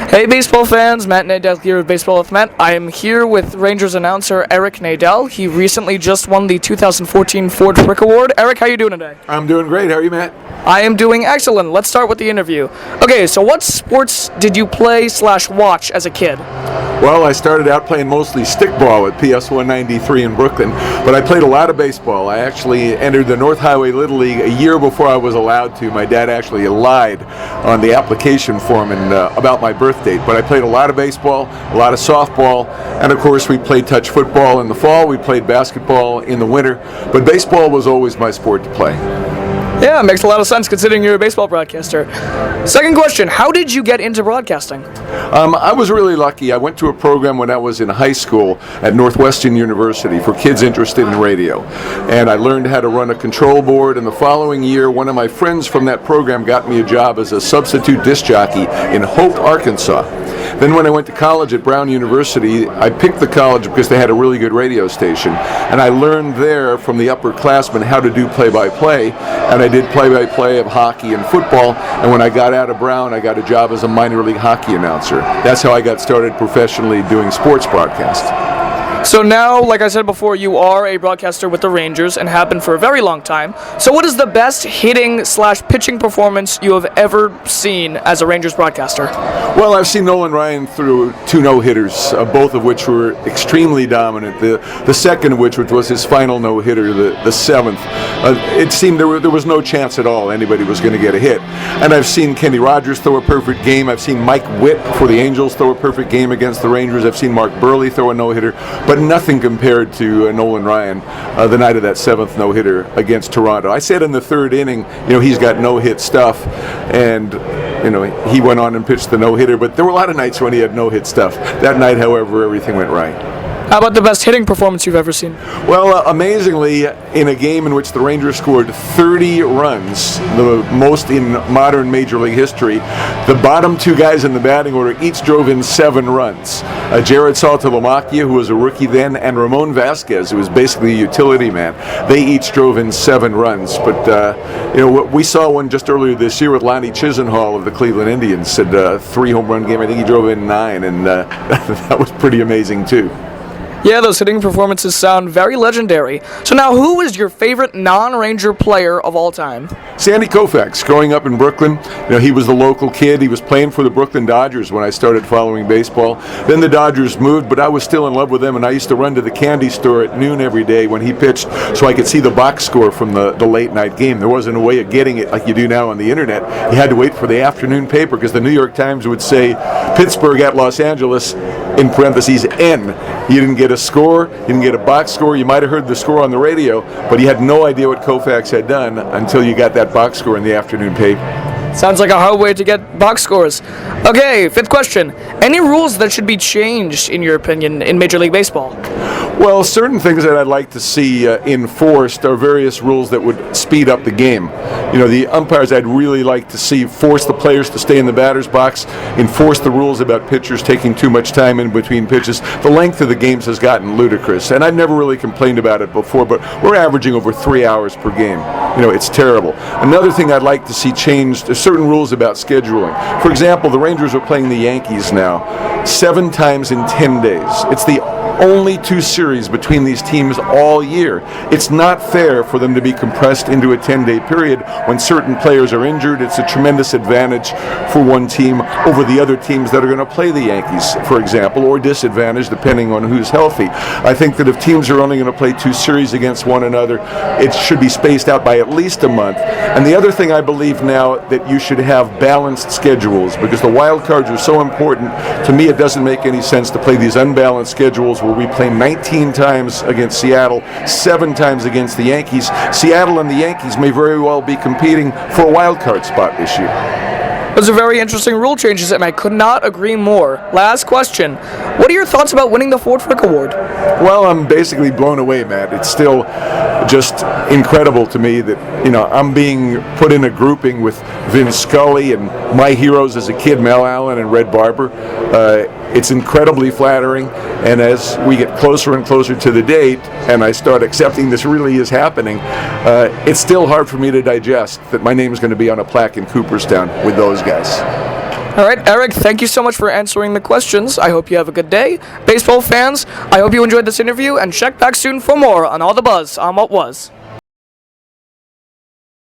Hey baseball fans, Matt Nadel here with Baseball with Matt. I am here with Rangers announcer Eric Nadel. He recently just won the 2014 Ford Frick Award. Eric, how are you doing today? I'm doing great. How are you, Matt? I am doing excellent. Let's start with the interview. Okay, so what sports did you play/watch as a kid? Well, I started out playing mostly stickball at PS 193 in Brooklyn, but I played a lot of baseball. I actually entered the North Highway Little League a year before I was allowed to. My dad actually lied on the application form about my birth date, but I played a lot of baseball, a lot of softball, and of course we played touch football in the fall, we played basketball in the winter, but baseball was always my sport to play. Yeah, makes a lot of sense considering you're a baseball broadcaster. Second question, how did you get into broadcasting? I was really lucky. I went to a program when I was in high school at Northwestern University for kids interested in radio. And I learned how to run a control board, and the following year one of my friends from that program got me a job as a substitute disc jockey in Hope, Arkansas. Then when I went to college at Brown University, I picked the college because they had a really good radio station. And I learned there from the upperclassmen how to do play-by-play. And I did play-by-play of hockey and football. And when I got out of Brown, I got a job as a minor league hockey announcer. That's how I got started professionally doing sports broadcast. So now, like I said before, you are a broadcaster with the Rangers and have been for a very long time. So what is the best hitting/pitching performance you have ever seen as a Rangers broadcaster? Well, I've seen Nolan Ryan through 2 no-hitters, both of which were extremely dominant. The second of which was his final no-hitter, the seventh. It seemed there was no chance at all anybody was going to get a hit. And I've seen Kenny Rogers throw a perfect game. I've seen Mike Witt for the Angels throw a perfect game against the Rangers. I've seen Mark Burley throw a no-hitter. But nothing compared to Nolan Ryan the night of that 7th no-hitter against Toronto. I said in the 3rd inning, he's got no-hit stuff, and he went on and pitched the no-hitter, but there were a lot of nights when he had no-hit stuff. That night, however, everything went right. How about the best hitting performance you've ever seen? Well, amazingly, in a game in which the Rangers scored 30 runs, the most in modern Major League history, the bottom 2 guys in the batting order each drove in 7 runs. Jared Saltalamacchia, who was a rookie then, and Ramon Vasquez, who was basically a utility man, they each drove in 7 runs. But, we saw one just earlier this year with Lonnie Chisenhall of the Cleveland Indians, said 3 home run game. I think he drove in 9, and that was pretty amazing, too. Yeah, those hitting performances sound very legendary. So now, who is your favorite non-Ranger player of all time? Sandy Koufax. Growing up in Brooklyn, he was the local kid. He was playing for the Brooklyn Dodgers when I started following baseball. Then the Dodgers moved, but I was still in love with them, and I used to run to the candy store at noon every day when he pitched so I could see the box score from the late night game. There wasn't a way of getting it like you do now on the internet. You had to wait for the afternoon paper because the New York Times would say Pittsburgh at Los Angeles, in parentheses, N. You didn't get a score, you didn't get a box score. You might have heard the score on the radio, but you had no idea what Koufax had done until you got that box score in the afternoon paper. Sounds like a hard way to get box scores. Okay, 5th question. Any rules that should be changed, in your opinion, in Major League Baseball? Well, certain things that I'd like to see enforced are various rules that would speed up the game. The umpires I'd really like to see force the players to stay in the batter's box, enforce the rules about pitchers taking too much time in between pitches. The length of the games has gotten ludicrous, and I've never really complained about it before, but we're averaging over 3 hours per game. It's terrible. Another thing I'd like to see changed, there's certain rules about scheduling. For example, the Rangers are playing the Yankees now 7 times in 10 days. It's the only 2 series between these teams all year. It's not fair for them to be compressed into a 10-day period when certain players are injured. It's a tremendous advantage for one team over the other teams that are going to play the Yankees, for example, or disadvantage depending on who's healthy. I think that if teams are only going to play 2 series against one another, it should be spaced out by at least a month. And the other thing I believe now that you should have balanced schedules, because the wild cards are so important. To me, it doesn't make any sense to play these unbalanced schedules where we play 19 times against Seattle, 7 times against the Yankees. Seattle and the Yankees may very well be competing for a wild card spot this year. Those are very interesting rule changes, and I could not agree more. Last question. What are your thoughts about winning the Ford Frick Award? Well, I'm basically blown away, Matt. It's still just incredible to me that, I'm being put in a grouping with Vin Scully and my heroes as a kid, Mel Allen and Red Barber. It's incredibly flattering, and as we get closer and closer to the date, and I start accepting this really is happening, it's still hard for me to digest that my name is going to be on a plaque in Cooperstown with those guys. All right, Eric, thank you so much for answering the questions. I hope you have a good day. Baseball fans, I hope you enjoyed this interview, and check back soon for more on All the Buzz on What Was.